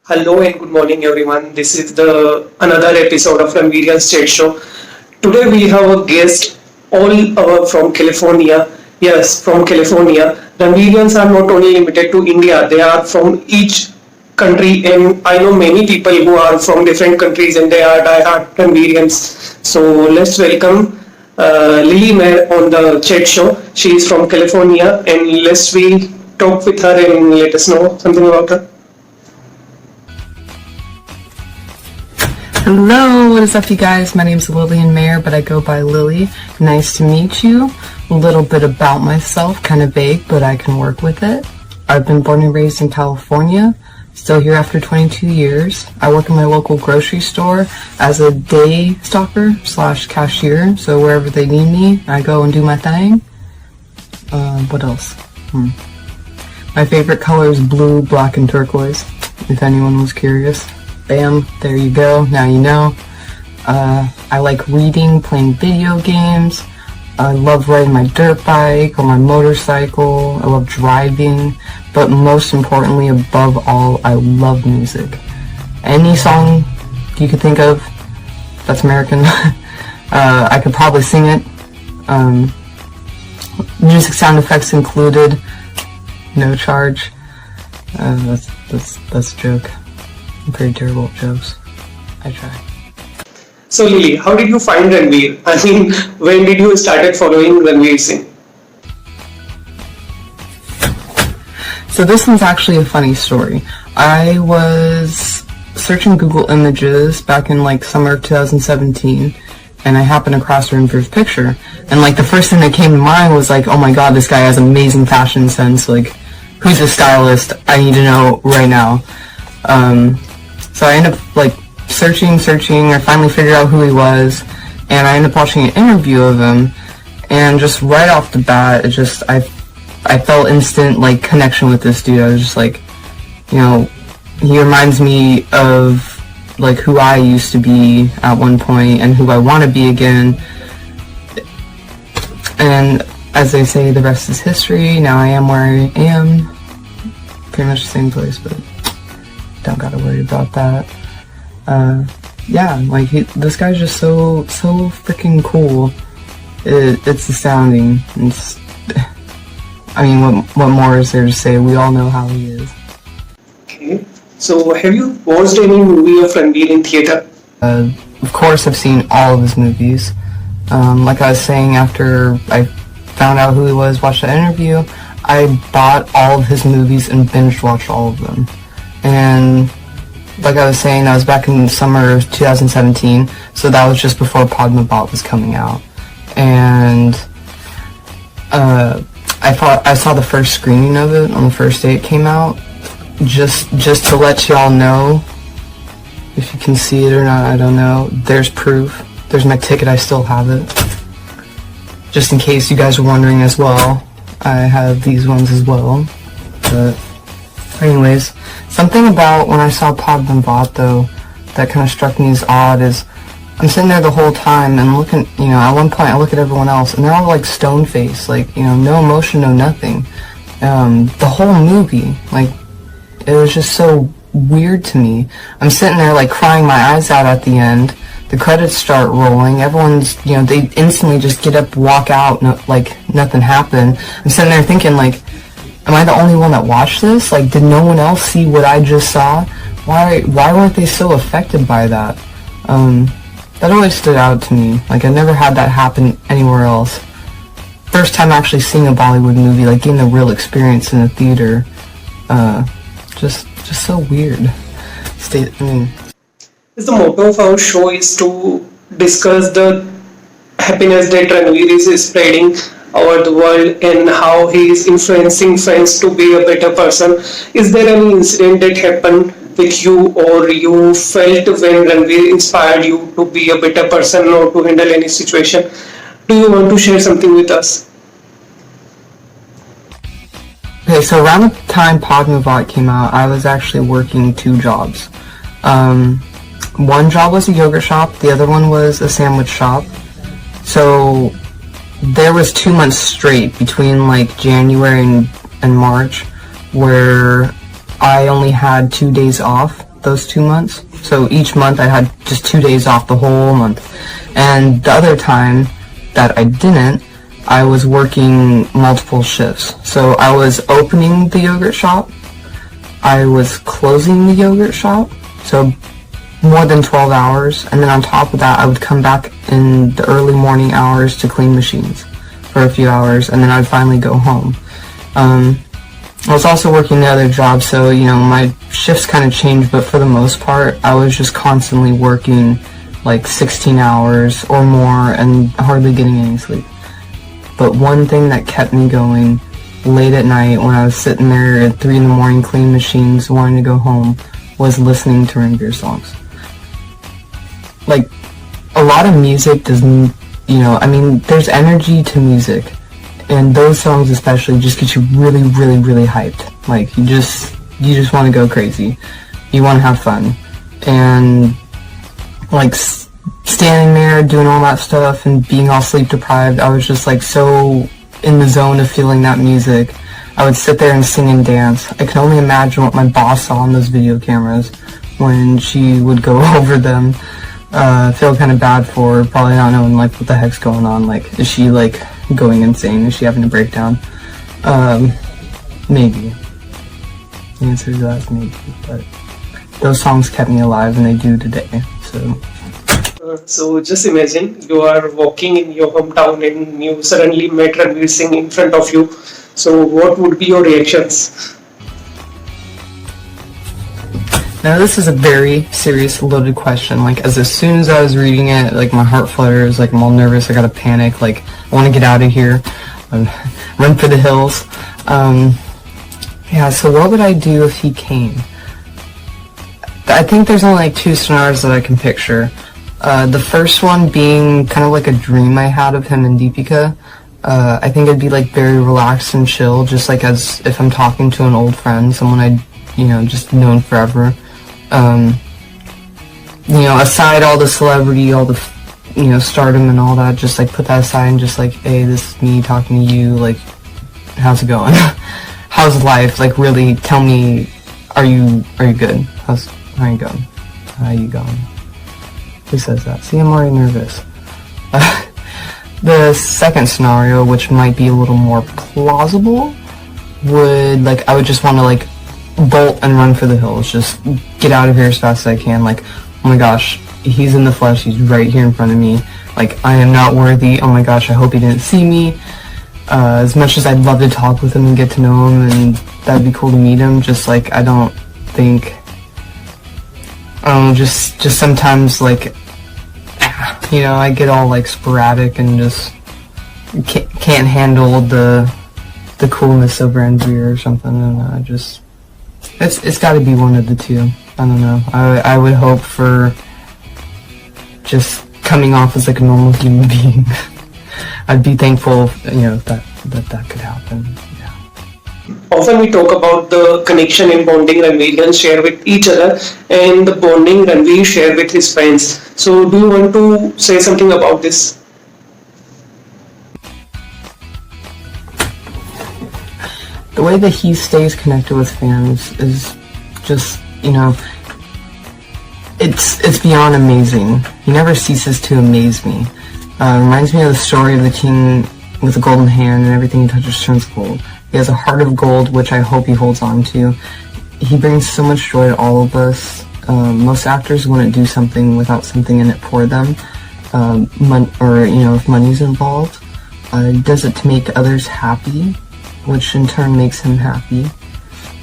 Hello and good morning, everyone. This is the another episode of Ranveerian's chatshow. Today we have a guest, from California. Yes, from California. Ranveerians are not only limited to India; they are from each country, and I know many people who are from different countries, and they are diehard Ranveerians. So let's welcome Lilly Mayer on the chat show. She is from California, and let's we talk with her and let us know something about her. Hello, what is up you guys? My name is Lilly Mayer, but I go by Lily. Nice to meet you. A little bit about myself, kind of vague, but I can work with it. I've been born and raised in California, still here after 22 years. I work in my local grocery store as a day stalker / cashier, so wherever they need me, I go and do my thing. What else? My favorite color is blue, black, and turquoise, if anyone was curious. Bam, there you go, now you know. I like reading, playing video games. I love riding my dirt bike or my motorcycle. I love driving, but most importantly, above all, I love music. Any song you could think of that's American, I could probably sing it. Music sound effects included, no charge. That's a joke. I'm pretty terrible at jokes. I try. So Lily, how did you find Ranveer? I mean, when did you started following Ranveer Singh? So this one's actually a funny story. I was searching Google Images back in like summer of 2017, and I happened across Ranveer's picture. And like the first thing that came to mind was like, oh my god, this guy has amazing fashion sense. Like, who's a stylist? I need to know right now. So I ended up like searching, I finally figured out who he was, and I ended up watching an interview of him, and just right off the bat, I felt instant like connection with this dude. I was just like, you know, he reminds me of like who I used to be at one point and who I want to be again. And as they say, the rest is history. Now I am where I am. Pretty much the same place, but don't gotta worry about that. Yeah, like this guy's just so freaking cool. It's astounding. I mean, what more is there to say? We all know how he is. Okay. So have you watched any movie of Ranveer in theater? Of course, I've seen all of his movies. Like I was saying, after I found out who he was, watched the interview, I bought all of his movies and binge watched all of them. And like I was saying, that was back in summer of 2017, so that was just before Padmavat was coming out. And I saw the first screening of it on the first day it came out, just to let y'all know, if you can see it or not, I don't know. There's proof. There's my ticket, I still have it. Just in case you guys are wondering as well, I have these ones as well. But anyways, something about when I saw Padmavat though that kind of struck me as odd is I'm sitting there the whole time and looking, you know, at one point I look at everyone else and they're all like stone-faced, like, you know, no emotion, no nothing. The whole movie, like, it was just so weird to me. I'm sitting there like crying my eyes out at the end. The credits start rolling. Everyone's, you know, they instantly just get up, walk out, like nothing happened. I'm sitting there thinking like, am I the only one that watched this? Like, did no one else see what I just saw? Why weren't they so affected by that? That always stood out to me. Like, I never had that happen anywhere else. First time actually seeing a Bollywood movie, like getting the real experience in a theater. Just so weird. The motto of our show is to discuss the happiness that Ranveer is spreading over the world and how he is influencing fans to be a better person. Is there any incident that happened with you or you felt when Ranveer inspired you to be a better person or to handle any situation? Do you want to share something with us? Okay, so around the time Padmavat came out, I was actually working 2 jobs. One job was a yogurt shop, the other one was a sandwich shop. So there was 2 months straight between like January and March where I only had 2 days off. those 2 months. So each month I had just 2 days off the whole month. And the other time that I didn't, I was working multiple shifts. So I was opening the yogurt shop, I was closing the yogurt shop, so more than 12 hours, and then on top of that I would come back in the early morning hours to clean machines for a few hours, and then I'd finally go home. I was also working the other job, so my shifts kind of changed, but for the most part I was just constantly working like 16 hours or more and hardly getting any sleep. But one thing that kept me going late at night when I was sitting there at 3 in the morning cleaning machines wanting to go home was listening to Ranveer songs. Like, a lot of music doesn't, there's energy to music, and those songs especially just get you really, really, really hyped. Like, you just want to go crazy. You want to have fun. And, like, standing there doing all that stuff and being all sleep deprived, I was just like so in the zone of feeling that music. I would sit there and sing and dance. I can only imagine what my boss saw on those video cameras when she would go over them. I feel kind of bad for her, probably not knowing like what the heck's going on. Like, is she like going insane? Is she having a breakdown? Maybe. The answer to that is maybe. But those songs kept me alive, and they do today. So just imagine you are walking in your hometown and you suddenly met Ranveer Singh in front of you. So what would be your reactions? Now this is a very serious, loaded question. Like, as soon as I was reading it, like my heart flutters, like I'm all nervous, I gotta panic, like I want to get out of here, run for the hills. Yeah, so what would I do if he came? I think there's only like 2 scenarios that I can picture. The first one being kind of like a dream I had of him and Deepika. I think it'd be like very relaxed and chill, just like as if I'm talking to an old friend, someone I'd, just known forever. Aside all the celebrity, all the, stardom and all that, just like put that aside and just like, hey, this is me talking to you, like, how's it going? How's life? Like, really, tell me, are you good? How you going? How you going? Who says that? See, I'm already nervous. The second scenario, which might be a little more plausible, I would just want to, like, bolt and run for the hills. Just get out of here as fast as I can. Like, oh my gosh, he's in the flesh. He's right here in front of me. Like, I am not worthy. Oh my gosh, I hope he didn't see me. As much as I'd love to talk with him and get to know him, and that'd be cool to meet him, just, like, I don't think... just sometimes, like, I get all, like, sporadic and just can't handle the coolness of Ranveer or something. I don't know, it's gotta be one of the two. I don't know. I would hope for just coming off as, like, a normal human being. I'd be thankful, that could happen. Often we talk about the connection and bonding Ranveerians share with each other and the bonding Ranveer share with his fans. So do you want to say something about this? The way that he stays connected with fans is just, it's beyond amazing. He never ceases to amaze me. Reminds me of the story of the king with the golden hand, and everything he touches turns gold. He has a heart of gold, which I hope he holds on to. He brings so much joy to all of us. Most actors wouldn't do something without something in it for them, if money's involved. He does it to make others happy, which in turn makes him happy.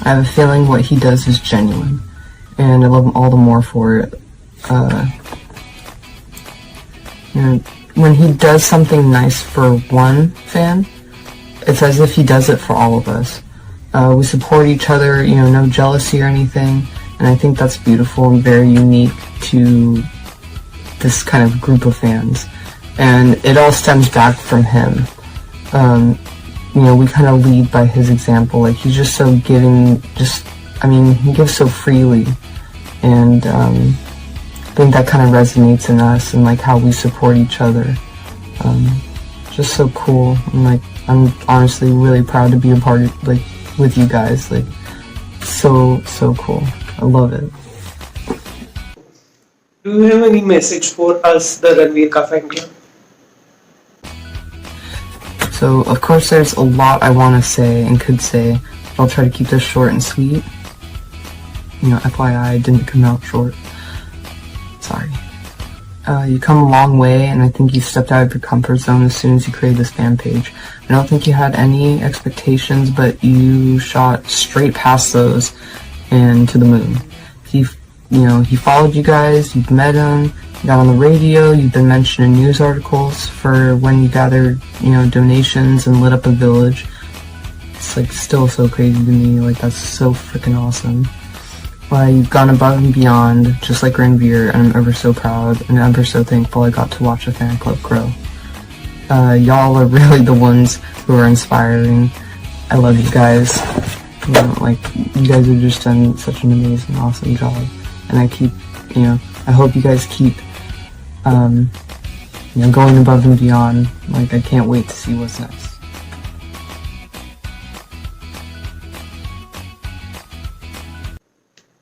I have a feeling what he does is genuine, and I love him all the more for it. When he does something nice for one fan, it's as if he does it for all of us. We support each other, no jealousy or anything, and I think that's beautiful and very unique to this kind of group of fans. And it all stems back from him. We kind of lead by his example. Like, he's just so giving, he gives so freely, and I think that kind of resonates in us and, like, how we support each other. Just so cool, and, like, I'm honestly really proud to be a part of, like, with you guys. Like, so cool. I love it. Do you have any message for us, the Ranveer Ka fan club? So, of course, there's a lot I want to say and could say, but I'll try to keep this short and sweet. You know, FYI, didn't come out short. Sorry. You come a long way, and I think you stepped out of your comfort zone as soon as you created this fan page. I don't think you had any expectations, but you shot straight past those and to the moon. He followed you guys, you've met him, you got on the radio, you've been mentioned in news articles for when you gathered, donations and lit up a village. It's like still so crazy to me, like that's so freaking awesome. You've gone above and beyond, just like Ranveer, and I'm ever so proud and ever so thankful I got to watch a fan club grow. Y'all are really the ones who are inspiring. I love you guys. You guys have just done such an amazing, awesome job. And I hope you guys keep, going above and beyond. Like, I can't wait to see what's next.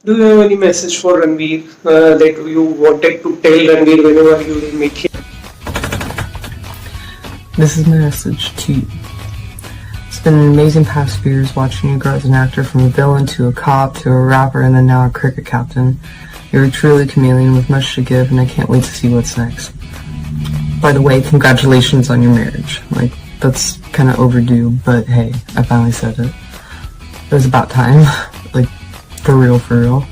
Do you have any message for Ranveer that you wanted to tell Ranveer whenever you will meet him? This is my message to you. It's been an amazing past few years watching you grow as an actor from a villain to a cop to a rapper and then now a cricket captain. You're truly a chameleon with much to give, and I can't wait to see what's next. By the way, congratulations on your marriage. That's kind of overdue, but hey, I finally said it. It was about time. For real.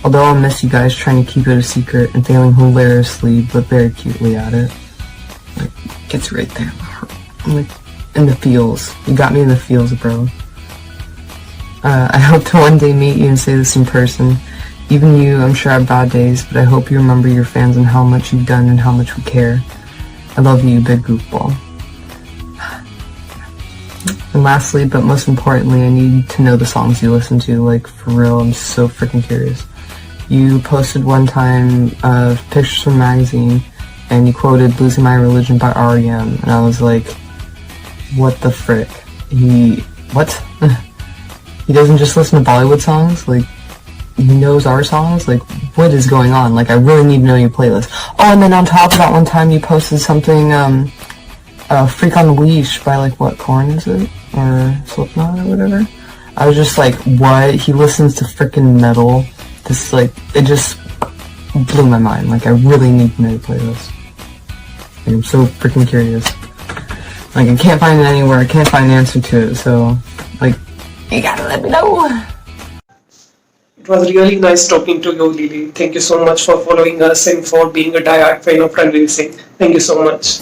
Although I'll miss you guys trying to keep it a secret and failing hilariously but very cutely at it. Gets right there. In the feels. You got me in the feels, bro. I hope to one day meet you and say this in person. Even you, I'm sure, have bad days, but I hope you remember your fans and how much you've done and how much we care. I love you, big goofball. And lastly, but most importantly, I need to know the songs you listen to, for real, I'm so freaking curious. You posted one time pictures from a magazine, and you quoted Losing My Religion by R.E.M., and I was like, what the frick? What? He doesn't just listen to Bollywood songs? He knows our songs? What is going on? I really need to know your playlist. Oh, and then on top of that, one time you posted something, Freak on the Leash by, what, Korn is it? Or Slipknot or whatever? I was just like, what? He listens to frickin' metal? It just blew my mind. I really need to know your playlist. I'm so freaking curious. I can't find it anywhere, I can't find an answer to it, so, you gotta let me know! It was really nice talking to you, Lilly. Thank you so much for following us and for being a die-hard fan of Ranveer Singh. Thank you so much.